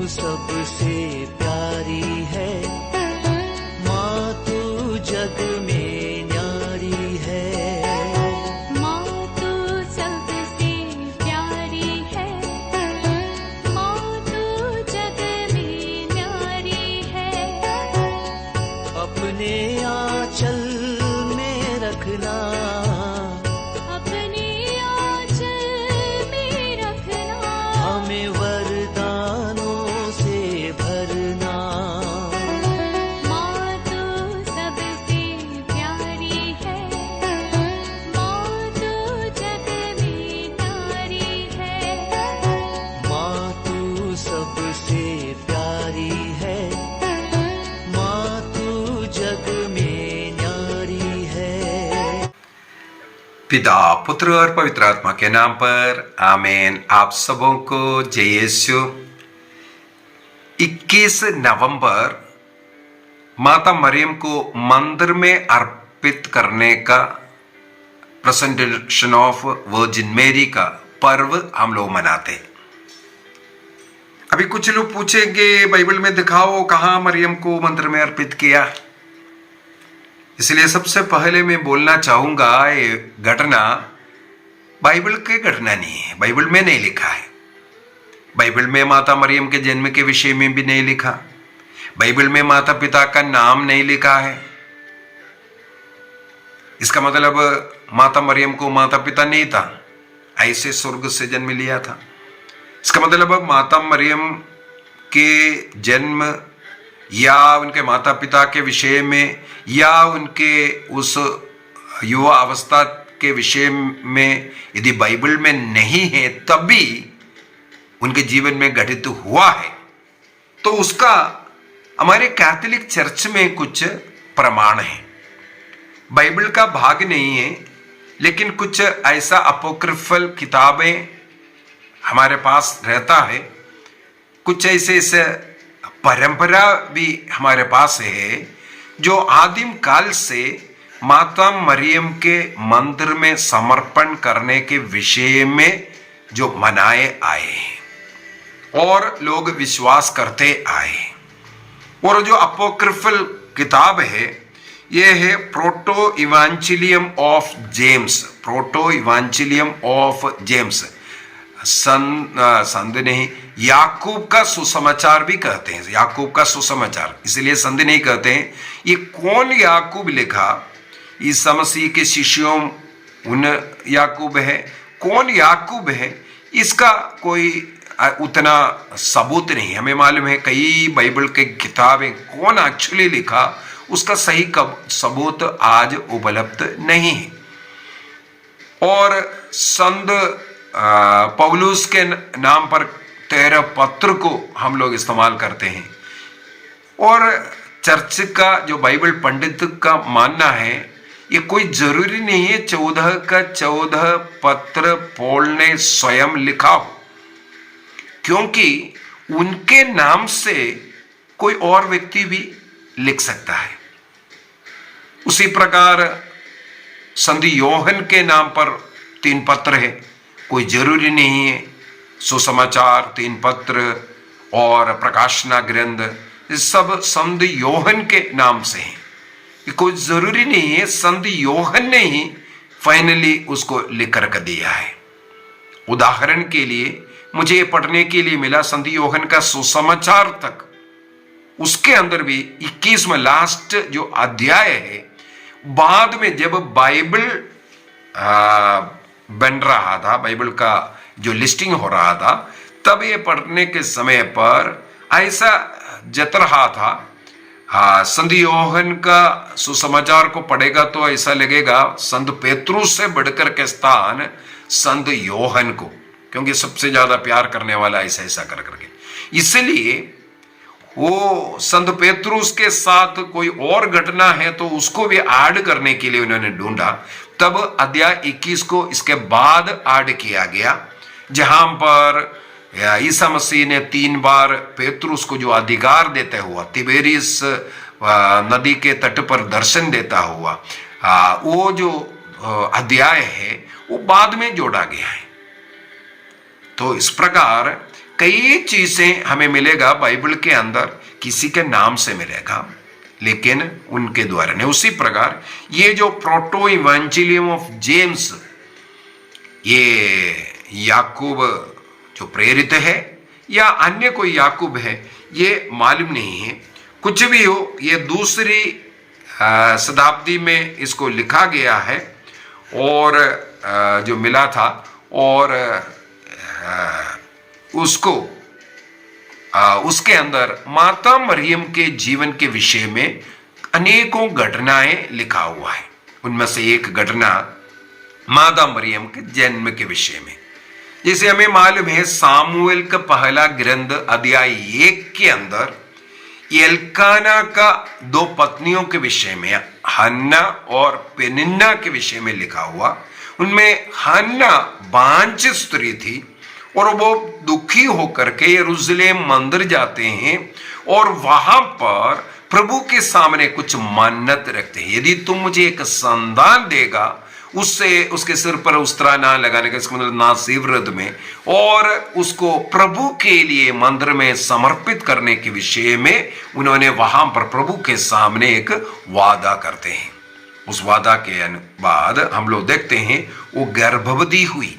सबसे प्यारी है, माँ तू जग में न्यारी है। माँ तू सबसे प्यारी है, माँ तू जग में न्यारी है। अपने आंचल में रखना, अपने आंचल में रखना, हमें वरदानों से भरना। माँ तू सबसे प्यारी है, माँ तू जग में न्यारी है। माँ तू सबसे प्यारी है, माँ तू जग में न्यारी है। पिता, पुत्र और पवित्र आत्मा के नाम पर आमीन। आप सबों को जय यीशु। 21 नवंबर माता मरियम को मंदिर में अर्पित करने का, प्रेजेंटेशन ऑफ वर्जिन मेरी का पर्व हम लोग मनाते हैं। अभी कुछ लोग पूछेंगे बाइबल में दिखाओ कहां मरियम को मंदिर में अर्पित किया। इसलिए सबसे पहले मैं बोलना चाहूंगा, ये घटना बाइबल की घटना नहीं है, बाइबल में नहीं लिखा है। बाइबल में माता मरियम के जन्म के विषय में भी नहीं लिखा, बाइबल में माता पिता का नाम नहीं लिखा है। इसका मतलब माता मरियम को माता पिता नहीं था, ऐसे स्वर्ग से जन्म लिया था। इसका मतलब माता मरियम के जन्म या उनके माता पिता के विषय में या उनके उस युवा अवस्था के विषय में यदि बाइबल में नहीं है तब भी उनके जीवन में घटित हुआ है, तो उसका हमारे कैथोलिक चर्च में कुछ प्रमाण है। बाइबल का भाग नहीं है, लेकिन कुछ ऐसा अपोक्रिफल किताबें हमारे पास रहता है, कुछ ऐसे परंपरा भी हमारे पास है जो आदिम काल से माता मरियम के मंदिर में समर्पण करने के विषय में जो मनाए आए हैं और लोग विश्वास करते आए हैं। और जो अपोक्रिफल किताब है ये है Proto Evangelium of James, Proto Evangelium of James, संध नहीं, याकूब का सुसमाचार भी कहते हैं, याकूब का सुसमाचार, इसलिए संधि नहीं कहते हैं। ये कौन याकूब लिखा? ईसा मसीह के शिष्यों उन याकूब है, कौन याकूब है इसका कोई उतना सबूत नहीं। हमें मालूम है कई बाइबल के किताबें, कौन एक्चुअली लिखा उसका सही सबूत आज उपलब्ध नहीं है। और संत पौलुस के नाम पर 13 पत्र को हम लोग इस्तेमाल करते हैं। और चर्च का जो बाइबल पंडित का मानना है ये कोई जरूरी नहीं है 14 का 14 पत्र पौल ने स्वयं लिखा हो, क्योंकि उनके नाम से कोई और व्यक्ति भी लिख सकता है। उसी प्रकार संत योहन के नाम पर 3 पत्र है, कोई जरूरी नहीं है सुसमाचार, 3 पत्र और प्रकाशना ग्रंथ, ये सब संत योहन के नाम से है। ये कोई जरूरी नहीं है संत योहन ने ही फाइनली उसको लिख कर दिया है। उदाहरण के लिए मुझे ये पढ़ने के लिए मिला संत योहन का सुसमाचार तक, उसके अंदर भी 21 में लास्ट जो अध्याय है, बाद में जब बाइबल बन रहा था, बाइबल का जो लिस्टिंग हो रहा था, तब ये पढ़ने के समय पर ऐसा जत रहा था संत योहन का सुसमाचार को पढ़ेगा तो ऐसा लगेगा संत पेत्रुस से बढ़कर के स्थान संत योहन को, क्योंकि सबसे ज्यादा प्यार करने वाला ऐसा कर करके, इसलिए वो संत पेत्रुस के साथ कोई और घटना है तो उसको भी ऐड करने के लिए उन्होंने ढूंढा। तब अध्याय 21 को इसके बाद ऐड किया गया, जहां पर ईसा मसीह ने 3 बार पेत्रुस को जो अधिकार देता हुआ तिबेरियस नदी के तट पर दर्शन देता हुआ, वो जो अध्याय है वो बाद में जोड़ा गया है। तो इस प्रकार कई चीजें हमें मिलेगा बाइबल के अंदर, किसी के नाम से मिलेगा लेकिन उनके द्वारा नहीं। उसी प्रकार ये जो प्रोटो इवेंजिलियम ऑफ जेम्स, ये याकूब जो प्रेरित है या अन्य कोई याकूब है ये मालूम नहीं है। कुछ भी हो, ये दूसरी शताब्दी में इसको लिखा गया है और जो मिला था, और उसको उसके अंदर माता मरियम के जीवन के विषय में अनेकों घटनाएं लिखा हुआ है। उनमें से एक घटना माता मरियम के जन्म के विषय में, जैसे हमें मालूम है सामुएल का पहला ग्रंथ अध्याय 1 के अंदर एल्काना का 2 पत्नियों के विषय में, हन्ना और पेनिन्ना के विषय में लिखा हुआ। उनमें हन्ना बांझ स्त्री थी और वो दुखी होकर के यरूशलेम मंदिर जाते हैं और वहां पर प्रभु के सामने कुछ मन्नत रखते हैं, यदि तुम मुझे एक संतान देगा, उससे उसके सिर पर उस्तरा ना लगाने का, इसका मतलब नासिब व्रत में, और उसको प्रभु के लिए मंदिर में समर्पित करने के विषय में उन्होंने वहां पर प्रभु के सामने एक वादा करते हैं। उस वादा के बाद हम लोग देखते हैं वो गर्भवती हुई।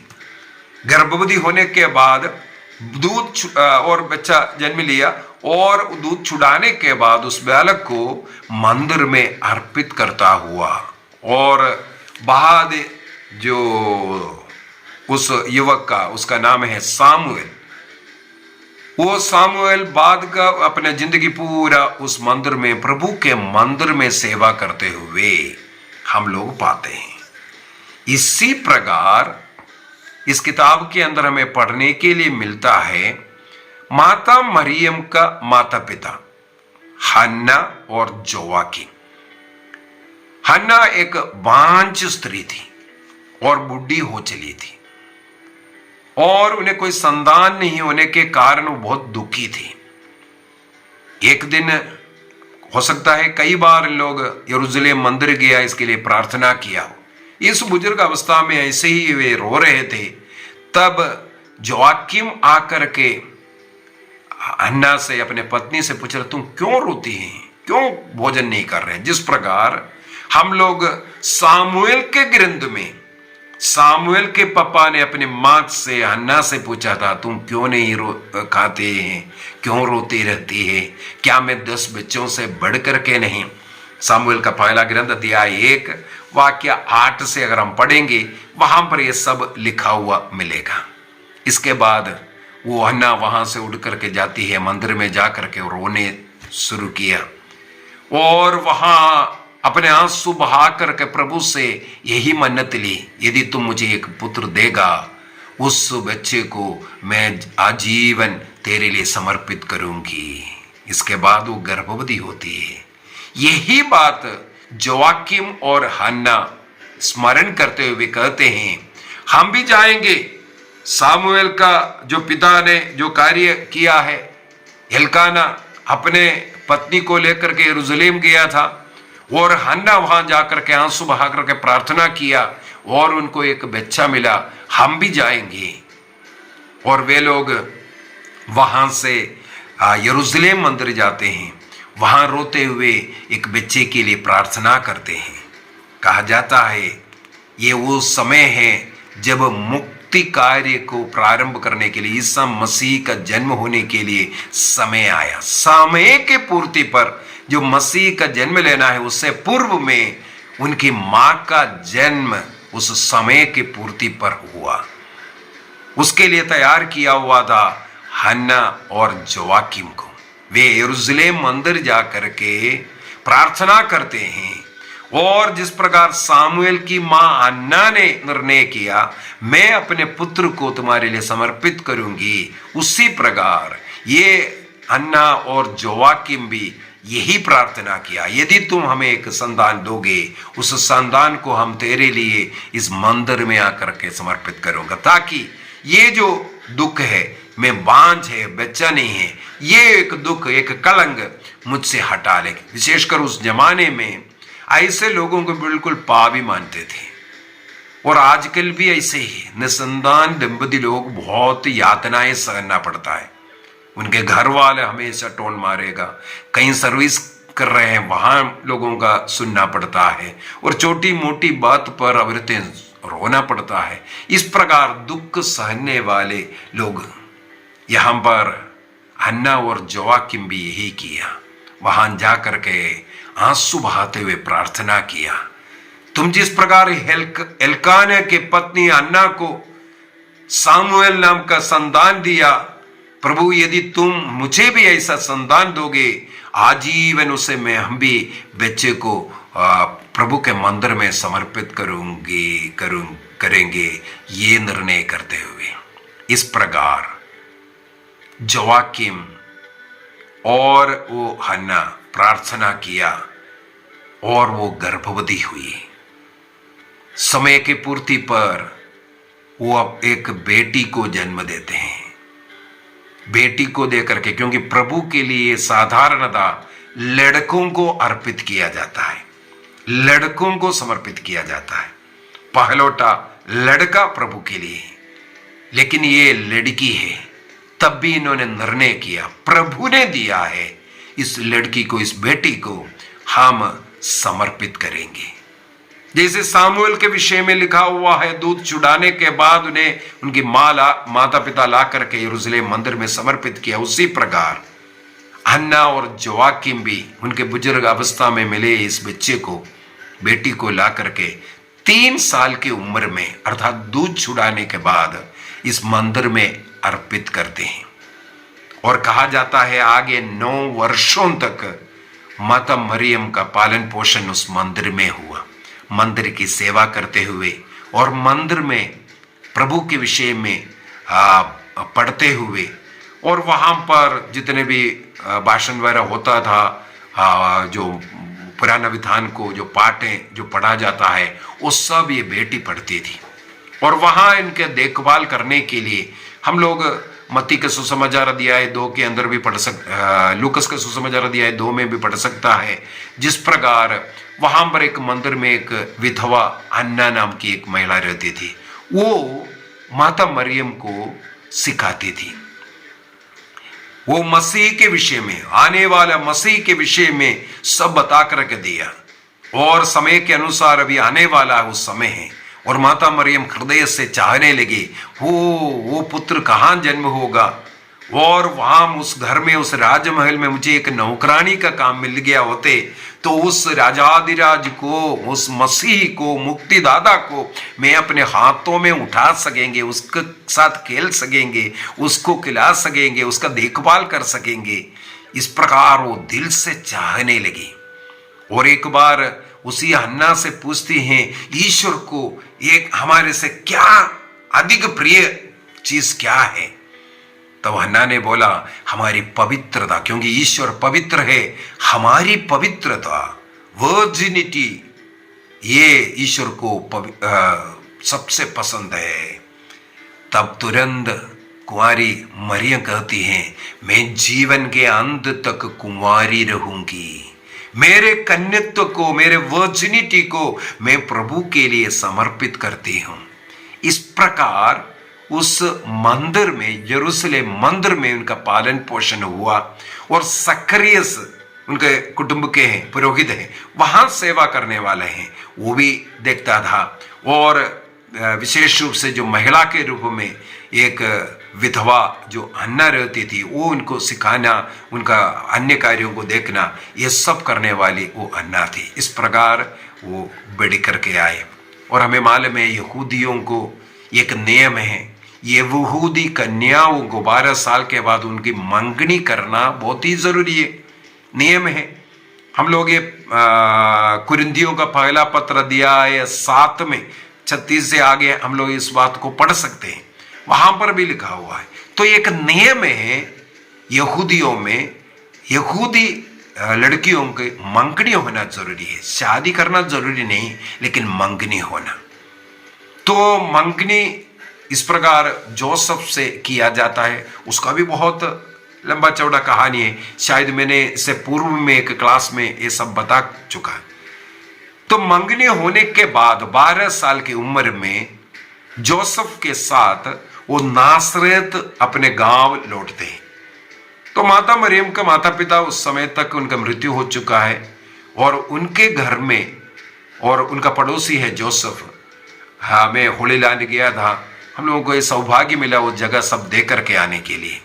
गर्भवती होने के बाद दूध और बच्चा जन्म लिया और दूध छुड़ाने के बाद उस बालक को मंदिर में अर्पित करता हुआ, और बाद जो उस युवक का, उसका नाम है सामुएल, वो सामुएल बाद का अपने जिंदगी पूरा उस मंदिर में, प्रभु के मंदिर में सेवा करते हुए हम लोग पाते हैं। इसी प्रकार इस किताब के अंदर हमें पढ़ने के लिए मिलता है माता मरियम का माता पिता हन्ना और जोवाकीम। हन्ना एक बांझ स्त्री थी और बूढ़ी हो चली थी और उन्हें कोई संतान नहीं होने के कारण वो बहुत दुखी थी। एक दिन, हो सकता है कई बार लोग यरूशलेम मंदिर गया, इसके लिए प्रार्थना किया हो। इस बुजुर्ग अवस्था में ऐसे ही वे रो रहे थे, तब जोवाकीम आकर के हन्ना से, अपने पत्नी से पूछ रहे, तुम क्यों रोती हैं, क्यों भोजन नहीं कर रहे? जिस प्रकार हम लोग सामुएल के ग्रंथ में, सामुएल के पापा ने अपने माँ से, हन्ना से पूछा था, तुम क्यों नहीं खाते हैं, क्यों रोती रहती है, क्या मैं 10 बच्चों से बढ़ करके नहीं? सामुएल का पहला ग्रंथ अध्याय 1 वाक्य 8 से अगर हम पढ़ेंगे, वहां पर यह सब लिखा हुआ मिलेगा। इसके बाद वो हन्ना वहां से उड़ करके जाती है, मंदिर में जाकर के रोने शुरू किया और वहां अपने आंसू बहा करके प्रभु से यही मन्नत ली, यदि तुम मुझे एक पुत्र देगा, उस बच्चे को मैं आजीवन तेरे लिए समर्पित करूंगी। इसके बाद वो गर्भवती होती है। यही बात जोवाकीम और हन्ना स्मरण करते हुए कहते हैं, हम भी जाएंगे। सामुएल का जो पिता ने जो कार्य किया है, एल्काना अपने पत्नी को लेकर के यरूशलेम गया था और हन्ना वहां जाकर के आंसू बहा करके प्रार्थना किया और उनको एक बच्चा मिला, हम भी जाएंगे। और वे लोग वहां से यरूशलेम मंदिर जाते हैं, वहां रोते हुए एक बच्चे के लिए प्रार्थना करते हैं। कहा जाता है ये वो समय है जब मुक्ति कार्य को प्रारंभ करने के लिए, ईसा मसीह का जन्म होने के लिए समय आया। समय के पूर्ति पर जो मसीह का जन्म लेना है, उससे पूर्व में उनकी मां का जन्म उस समय की पूर्ति पर हुआ। उसके लिए तैयार किया हुआ था हन्ना और जोवाकीम को। वे यरूशलेम मंदिर जाकर के प्रार्थना करते हैं और जिस प्रकार सामुएल की मां हन्ना ने निर्णय किया, मैं अपने पुत्र को तुम्हारे लिए समर्पित करूंगी, उसी प्रकार ये हन्ना और जोवाकीम भी यही प्रार्थना किया, यदि तुम हमें एक संतान दोगे, उस संतान को हम तेरे लिए इस मंदिर में आकर के समर्पित करूंगा, ताकि ये जो दुख है, मैं बांझ है, बच्चा नहीं है, ये एक दुख, एक कलंक मुझसे हटा ले। विशेषकर उस जमाने में ऐसे लोगों को बिल्कुल पापी मानते थे और आजकल भी ऐसे ही निसंतान दंपति लोग बहुत यातनाएं सहना पड़ता है। उनके घर वाले हमेशा टोन मारेगा, कहीं सर्विस कर रहे हैं वहां लोगों का सुनना पड़ता है, और छोटी मोटी बात पर औरतें रोना पड़ता है। इस प्रकार दुख सहने वाले लोग, यहां पर हन्ना और जोआकिम भी यही किया। वहां जाकर के आंसू बहाते हुए प्रार्थना किया, तुम जिस प्रकार एल्काना के पत्नी अन्ना को सामुएल नाम का संतान दिया, प्रभु यदि तुम मुझे भी ऐसा संतान दोगे, आजीवन उसे मैं हम भी बच्चे को प्रभु के मंदिर में समर्पित करेंगे, ये निर्णय करते हुए इस प्रकार जोआकिम और वो हन्ना प्रार्थना किया और वो गर्भवती हुई। समय की पूर्ति पर वो अब एक बेटी को जन्म देते हैं। बेटी को देकर के, क्योंकि प्रभु के लिए साधारणतः लड़कों को अर्पित किया जाता है, लड़कों को समर्पित किया जाता है। पहलौटा लड़का प्रभु के लिए, लेकिन ये लड़की है, तब भी इन्होंने निर्णय किया, प्रभु ने दिया है, इस लड़की को, इस बेटी को हम समर्पित करेंगे। जैसे सामुएल के विषय में लिखा हुआ है, दूध चुड़ाने के बाद उन्हें उनकी माता पिता ला करके यरूशलेम मंदिर में समर्पित किया, उसी प्रकार हन्ना और जोआकिम भी उनके बुजुर्ग अवस्था में मिले इस बच्चे को, बेटी को ला करके 3 साल की उम्र में अर्थात दूध छुड़ाने के बाद इस मंदिर में अर्पित करते हैं। और कहा जाता है आगे 9 वर्षों तक माता मरियम का पालन पोषण उस मंदिर में हुआ, मंदिर की सेवा करते हुए और मंदिर में प्रभु के विषय में पढ़ते हुए, और वहां पर जितने भी भाषण वगैरह होता था, जो पुराना विधान को जो पाठें जो पढ़ा जाता है वो सब ये बेटी पढ़ती थी। और वहां इनके देखभाल करने के लिए हम लोग मत्ती के सुसमाचार अध्याय 2 के अंदर भी पढ़ लूकस के सुसमाचार अध्याय 2 में भी पढ़ सकता है, जिस प्रकार वहां पर एक मंदिर में एक विधवा अन्ना नाम की एक महिला रहती थी, वो माता मरियम को सिखाती थी। वो मसीह के विषय में, आने वाला मसीह के विषय में सब बता करके दिया, और समय के अनुसार अभी आने वाला उस समय है। और माता मरियम हृदय से चाहने लगी वो पुत्र कहाँ जन्म होगा, और वहां उस घर में, उस राजमहल में मुझे एक नौकरानी का काम मिल गया होते तो उस राजाधिराज को, उस मसीह को, मुक्तिदाता को मैं अपने हाथों में उठा सकेंगे, उसके साथ खेल सकेंगे, उसको खिला सकेंगे, उसका देखभाल कर सकेंगे। इस प्रकार वो दिल से चाहने लगी। और एक बार उसी हन्ना से पूछती हैं, ईश्वर को एक हमारे से क्या अधिक प्रिय चीज क्या है? तब हन्ना ने बोला, हमारी पवित्रता, क्योंकि ईश्वर पवित्र है, हमारी पवित्रता, वर्जिनिटी, ये ईश्वर को सबसे पसंद है। तब तुरंत कुंवारी मरियम कहती हैं, मैं जीवन के अंत तक कुंवारी रहूंगी, मेरे कन्यत्व को, मेरे वर्जिनिटी को मैं प्रभु के लिए समर्पित करती हूं। इस प्रकार उस मंदिर में, यरूशलेम मंदिर में उनका पालन पोषण हुआ। और सक्रियस उनके कुटुंब के हैं, पुरोहित हैं, वहां सेवा करने वाले हैं, वो भी देखता था। और विशेष रूप से जो महिला के रूप में एक विधवा जो अन्ना रहती थी, वो उनको सिखाना, उनका अन्य कार्यों को देखना, ये सब करने वाली वो अन्ना थी। इस प्रकार वो बड़ी करके आए। और हमें मालूम है यहूदियों को एक नियम है, यहूदी कन्याओं को 12 साल के बाद उनकी मंगनी करना बहुत ही जरूरी है, नियम है। हम लोग ये कुरिन्थियों का पहला पत्र दिया है 7 में 36 से आगे हम लोग इस बात को पढ़ सकते हैं, वहां पर भी लिखा हुआ है। तो एक नियम है यहूदियों में, यहूदी लड़कियों के मंगनी होना जरूरी है, शादी करना जरूरी नहीं, लेकिन मंगनी होना। तो मंगनी इस प्रकार जोसेफ से किया जाता है, उसका भी बहुत लंबा चौड़ा कहानी है, शायद मैंने इससे पूर्व में एक क्लास में ये सब बता चुका है। तो मंगनी होने के बाद 12 साल की उम्र में जोसेफ के साथ वो नासरत अपने गांव लौटते हैं। तो माता मरियम का माता पिता उस समय तक उनका मृत्यु हो चुका है और उनके घर में, और उनका पड़ोसी है जोसेफ, हमें होली लैंड गया था, हम लोगों को ये सौभाग्य मिला वो जगह सब देख करके आने के लिए।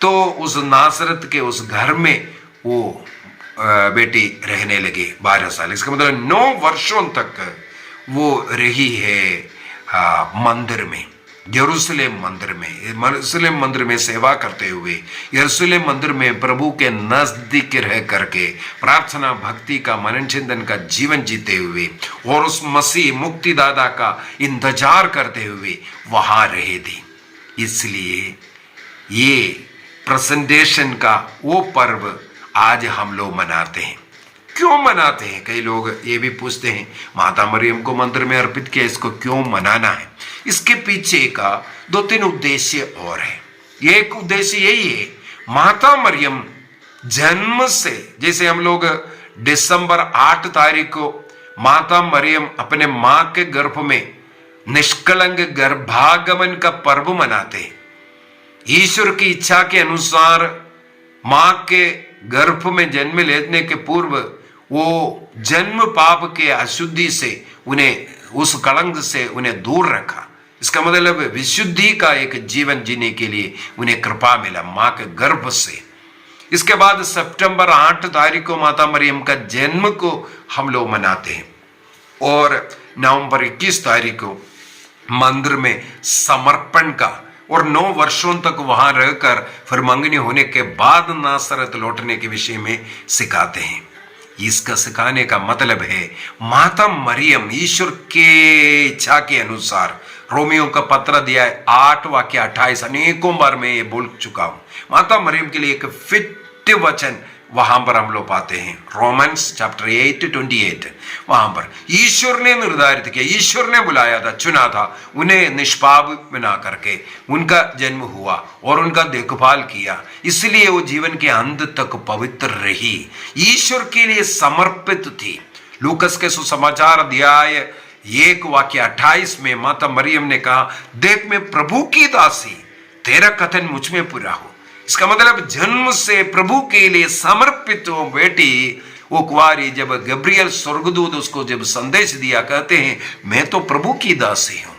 तो उस नासरत के उस घर में वो बेटी रहने लगी 12 साल, इसका मतलब 9 वर्षों तक वो रही है मंदिर में, यरूशलेम मंदिर में सेवा करते हुए, यरूशलेम मंदिर में प्रभु के नजदीक रह करके प्रार्थना भक्ति का मनन चिंतन का जीवन जीते हुए और उस मसीह मुक्तिदाता का इंतजार करते हुए वहां रहे थे। इसलिए ये प्रेजेंटेशन का वो पर्व आज हम लोग मनाते हैं। क्यों मनाते हैं? कई लोग ये भी पूछते हैं माता मरियम को मंदिर में अर्पित किया, इसको क्यों मनाना है? इसके पीछे का 2-3 उद्देश्य और है। एक उद्देश्य यही है, माता मरियम जन्म से, जैसे हम लोग दिसंबर 8 तारीख को माता मरियम अपने मां के गर्भ में निष्कलंक गर्भागमन का पर्व मनाते हैं। ईश्वर की इच्छा के अनुसार मां के गर्भ में जन्म लेने के पूर्व वो जन्म पाप के अशुद्धि से उन्हें, उस कलंक से उन्हें दूर रखा। इसका मतलब विशुद्धि का एक जीवन जीने के लिए उन्हें कृपा मिला मां के गर्भ से। इसके बाद सितंबर 8 तारीख को माता मरियम का जन्म को हम लोग मनाते हैं और नवंबर 21 तारीख को मंदिर में समर्पण का, और 9 वर्षों तक वहां रहकर फिर मंगनी होने के बाद नासरत लौटने के विषय में सिखाते हैं। इसका सिखाने का मतलब है माता मरियम ईश्वर के इच्छा के अनुसार, रोमियो का पत्र दिया है 8 वाक्य 28, अनेकों बार मैं ये बोल चुका हूं। माता मरियम के लिए एक फिट वचन वहां पर हम लोग पाते हैं, रोमन्स चैप्टर 8:28। वहां पर ईश्वर ने निर्धारित किया, ईश्वर ने बुलाया था, चुना था, उन्हें निष्पाप बना करके उनका जन्म हुआ और उनका देखभाल किया, इसलिए वो जीवन के अंत तक पवित्र रही, ईश्वर के लिए समर्पित थी। लूकस के सुसमाचार अध्याय 1 वाक्य 28 में माता मरियम ने कहा, देख मैं प्रभु की दासी, तेरा कथन मुझ में पूरा हो। इसका मतलब जन्म से प्रभु के लिए समर्पित हो बेटी वो कुंवारी, जब गब्रियल स्वर्गदूत उसको जब संदेश दिया, कहते हैं मैं तो प्रभु की दासी हूं।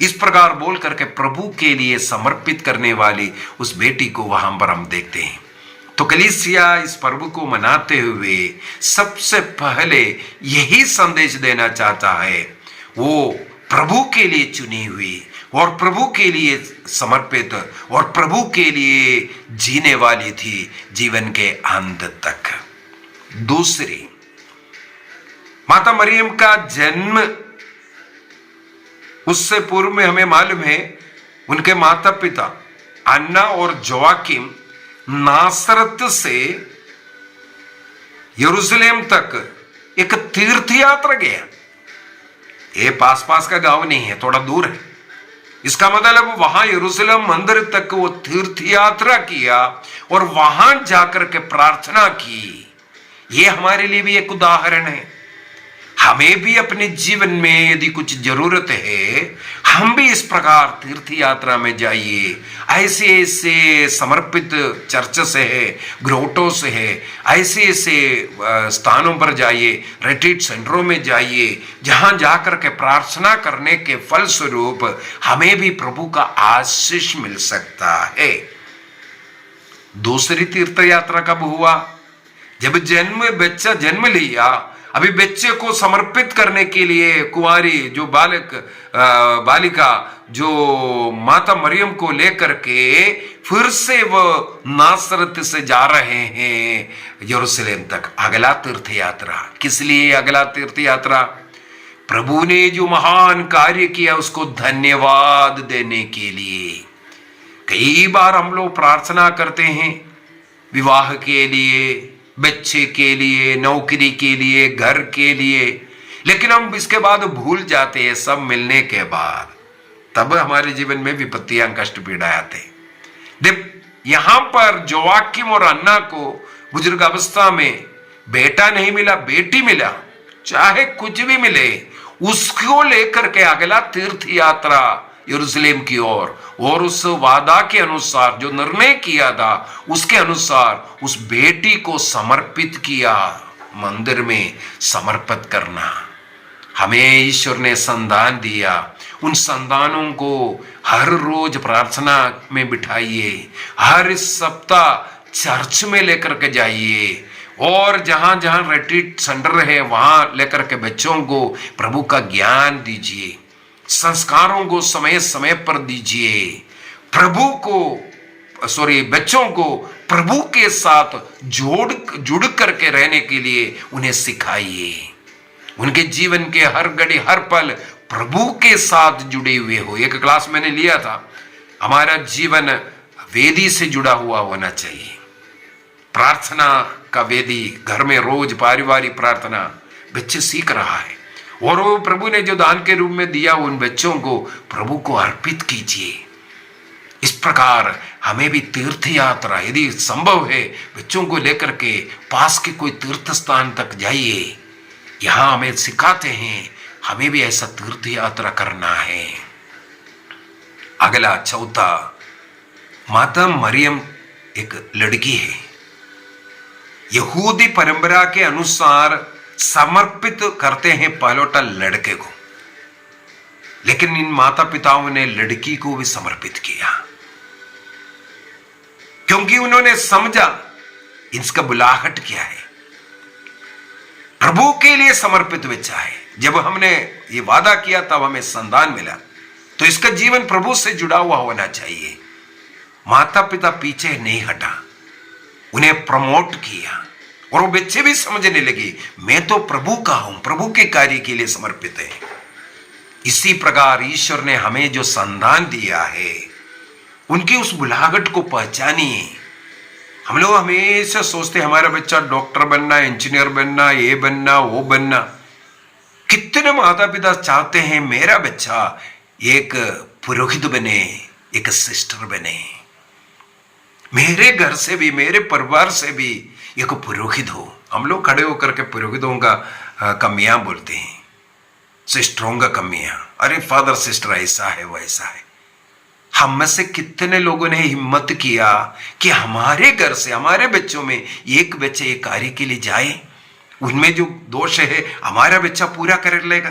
इस प्रकार बोल करके प्रभु के लिए समर्पित करने वाली उस बेटी को वहां पर हम देखते हैं। तो कलीसिया इस पर्व को मनाते हुए सबसे पहले यही संदेश देना चाहता है, वो प्रभु के लिए चुनी हुई और प्रभु के लिए समर्पित और प्रभु के लिए जीने वाली थी जीवन के अंत तक। दूसरी, माता मरियम का जन्म, उससे पूर्व में हमें मालूम है उनके माता पिता अन्ना और जोआकिम नासरत से यरूशलेम तक एक तीर्थ यात्रा गया। ये पास का गांव नहीं है, थोड़ा दूर है। इसका मतलब वहां यरूशलेम मंदिर तक वो तीर्थ यात्रा किया और वहां जाकर के प्रार्थना की। ये हमारे लिए भी एक उदाहरण है। हमें भी अपने जीवन में यदि कुछ जरूरत है, हम भी इस प्रकार तीर्थ यात्रा में जाइए। ऐसे ऐसे समर्पित चर्च से है, ग्रोटो से है, ऐसे ऐसे स्थानों पर जाइए, रिट्रीट सेंटरों में जाइए, जहां जाकर के प्रार्थना करने के फलस्वरूप हमें भी प्रभु का आशीष मिल सकता है। दूसरी तीर्थ यात्रा कब हुआ? जब बच्चा जन्म लिया, अभी बच्चे को समर्पित करने के लिए कुंवारी जो बालिका जो माता मरियम को लेकर के फिर से वो नासरत से जा रहे हैं यरूशलेम तक। अगला तीर्थ यात्रा किस लिए? अगला तीर्थ यात्रा प्रभु ने जो महान कार्य किया उसको धन्यवाद देने के लिए। कई बार हम लोग प्रार्थना करते हैं विवाह के लिए, बच्चे के लिए, नौकरी के लिए, घर के लिए, लेकिन हम इसके बाद भूल जाते हैं सब मिलने के बाद। तब हमारे जीवन में विपत्तियां, कष्ट, पीड़ा आते हैं। यहां पर जोआकिम और अन्ना को बुजुर्ग अवस्था में बेटा नहीं मिला, बेटी मिला, चाहे कुछ भी मिले, उसको लेकर के अगला तीर्थ यात्रा यरूशलेम की ओर, और उस वादा के अनुसार जो निर्णय किया था उसके अनुसार उस बेटी को समर्पित किया, मंदिर में समर्पित करना। हमें ईश्वर ने संतान दिया, उन संतानों को हर रोज प्रार्थना में बिठाइए, हर सप्ताह चर्च में लेकर के जाइए, और जहां जहां रिट्रीट सेंटर है वहां लेकर के बच्चों को प्रभु का ज्ञान दीजिए, संस्कारों को समय समय पर दीजिए, बच्चों को प्रभु के साथ जुड़ करके रहने के लिए उन्हें सिखाइए। उनके जीवन के हर घड़ी हर पल प्रभु के साथ जुड़े हुए हो। एक क्लास मैंने लिया था, हमारा जीवन वेदी से जुड़ा हुआ होना चाहिए। प्रार्थना का वेदी, घर में रोज पारिवारिक प्रार्थना बच्चे सीख रहा है, और वो प्रभु ने जो दान के रूप में दिया उन बच्चों को प्रभु को अर्पित कीजिए। इस प्रकार हमें भी तीर्थ यात्रा, यदि संभव है, बच्चों को लेकर के पास के कोई तीर्थ स्थान तक जाइए। यहां हमें सिखाते हैं, हमें भी ऐसा तीर्थ यात्रा करना है। अगला चौथा, माता मरियम एक लड़की है, यहूदी परंपरा के अनुसार समर्पित करते हैं पहलौठा लड़के को, लेकिन इन माता पिताओं ने लड़की को भी समर्पित किया, क्योंकि उन्होंने समझा इसका बुलाहट क्या है, प्रभु के लिए समर्पित बच्चा है। जब हमने ये वादा किया तब हमें संतान मिला, तो इसका जीवन प्रभु से जुड़ा हुआ होना चाहिए। माता पिता पीछे नहीं हटा, उन्हें प्रमोट किया, और वो बच्चे भी समझने लगे मैं तो प्रभु का हूं, प्रभु के कार्य के लिए समर्पित है। इसी प्रकार ईश्वर ने हमें जो संतान दिया है, उनकी उस बुलाहट को पहचानिए। हम लोग हमेशा सोचते हमारा बच्चा डॉक्टर बनना, इंजीनियर बनना, ये बनना, वो बनना। कितने माता पिता चाहते हैं मेरा बच्चा एक पुरोहित बने, एक सिस्टर बने, मेरे घर से भी, मेरे परिवार से भी एक पुरोहित हो। हम लोग खड़े होकर के पुरोहितों का कमियां बोलते हैं, सिस्टरों का कमियां, अरे फादर सिस्टर ऐसा है वैसा है। हम में से कितने लोगों ने हिम्मत किया कि हमारे घर से, हमारे बच्चों में एक बच्चे एक कार्य के लिए जाए, उनमें जो दोष है हमारा बच्चा पूरा कर लेगा।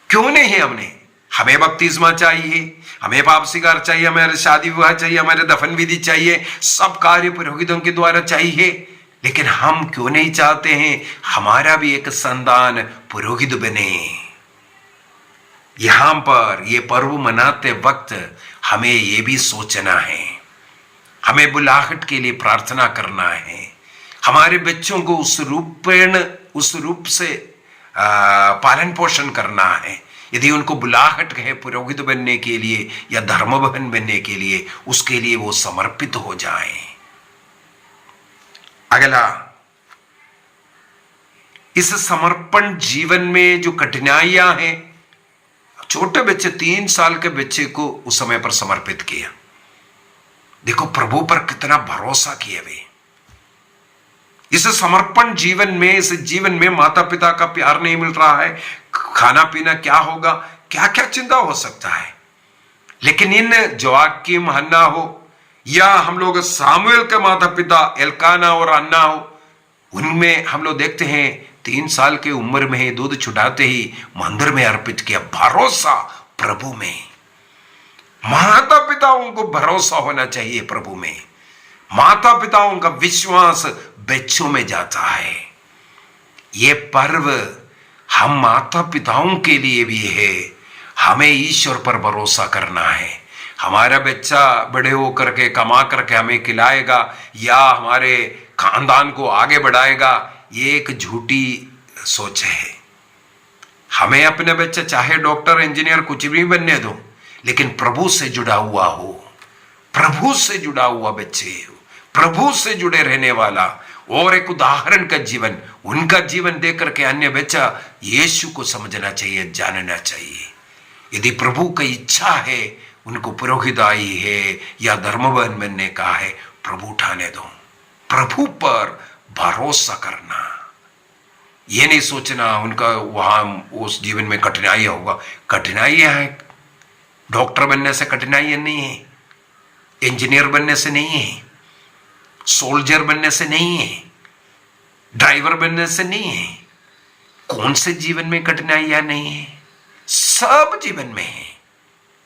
क्यों नहीं है? हमें बपतिस्मा चाहिए, हमें पाप स्वीकार चाहिए, हमारे शादी विवाह चाहिए, हमारे दफन विधि चाहिए, सब कार्य पुरोहितों के द्वारा चाहिए, लेकिन हम क्यों नहीं चाहते हैं हमारा भी एक संतान पुरोहित बने। यहां पर ये पर्व मनाते वक्त हमें ये भी सोचना है, हमें बुलाहट के लिए प्रार्थना करना है, हमारे बच्चों को उस रूप से पालन पोषण करना है। यदि उनको बुलाहट है पुरोहित बनने के लिए या धर्मबहन बनने के लिए, उसके लिए वो समर्पित हो जाएं। अगला, इस समर्पण जीवन में जो कठिनाइयां हैं, छोटे बच्चे 3 साल के बच्चे को उस समय पर समर्पित किया। देखो प्रभु पर कितना भरोसा किया वे। इस समर्पण जीवन में, इस जीवन में माता पिता का प्यार नहीं मिल रहा है, खाना पीना क्या होगा, क्या क्या चिंता हो सकता है। लेकिन इन जोआकीम हन्ना हो या हम लोग सामुएल के माता पिता एल्काना और अन्ना हो, उनमें हम लोग देखते हैं 3 साल की उम्र में ही दूध छुटाते ही मंदिर में अर्पित किया। भरोसा प्रभु में, माता पिताओं को भरोसा होना चाहिए प्रभु में। माता पिताओं का विश्वास बच्चों में जाता है। ये पर्व हम माता पिताओं के लिए भी है। हमें ईश्वर पर भरोसा करना है। हमारा बच्चा बड़े होकर के कमा करके हमें खिलाएगा या हमारे खानदान को आगे बढ़ाएगा, ये एक झूठी सोच है। हमें अपने बच्चे चाहे डॉक्टर, इंजीनियर, कुछ भी बनने दो, लेकिन प्रभु से जुड़ा हुआ हो, प्रभु से जुड़ा हुआ बच्चे, प्रभु से जुड़े रहने वाला, और एक उदाहरण का जीवन, उनका जीवन देख करके अन्य बच्चा यीशु को समझना चाहिए, जानना चाहिए। यदि प्रभु की इच्छा है, उनको पुरोहित आई है या धर्मबहन बनने का है, प्रभु उठाने दो। प्रभु पर भरोसा करना, ये नहीं सोचना उनका वहां उस जीवन में कठिनाइयां होगा। कठिनाइयां हैं, डॉक्टर बनने से कठिनाइयां नहीं है, इंजीनियर बनने से नहीं है, सोल्जर बनने से नहीं है, ड्राइवर बनने से नहीं है। कौन से जीवन में कठिनाइयां नहीं है? सब जीवन में है।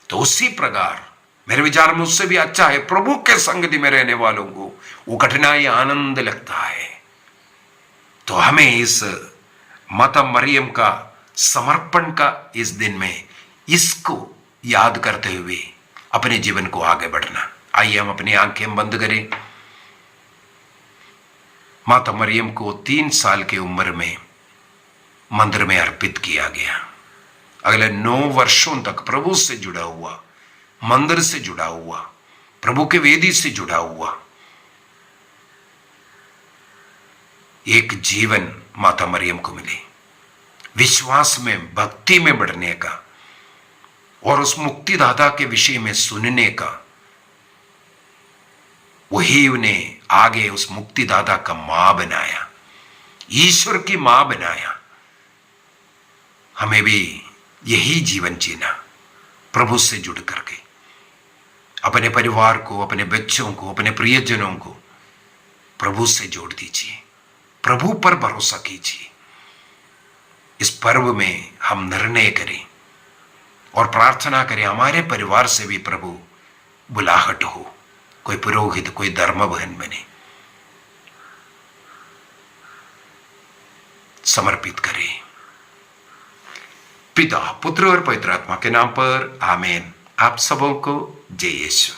तो उसी प्रकार मेरे विचार में उससे भी अच्छा है प्रभु के संगति में रहने वालों को वो कठिनाई आनंद लगता है। तो हमें इस माता मरियम का समर्पण का इस दिन में इसको याद करते हुए अपने जीवन को आगे बढ़ना। आइए हम अपनी आंखें बंद करें। माता मरियम को 3 साल की उम्र में मंदिर में अर्पित किया गया। अगले 9 वर्षों तक प्रभु से जुड़ा हुआ, मंदिर से जुड़ा हुआ, प्रभु के वेदी से जुड़ा हुआ एक जीवन माता मरियम को मिले, विश्वास में, भक्ति में बढ़ने का और उस मुक्तिदाता के विषय में सुनने का। वही उन्हें आगे उस मुक्तिदाता का मां बनाया, ईश्वर की मां बनाया। हमें भी यही जीवन जीना, प्रभु से जुड़ करके अपने परिवार को, अपने बच्चों को, अपने प्रियजनों को प्रभु से जोड़ दीजिए, प्रभु पर भरोसा कीजिए। इस पर्व में हम निर्णय करें और प्रार्थना करें हमारे परिवार से भी प्रभु बुलाहट हो, कोई पुरोहित, कोई धर्म बहन बने। समर्पित करें। पिता, पुत्र और पवित्र आत्मा के नाम पर आमीन। आप सबों को जय यीशु।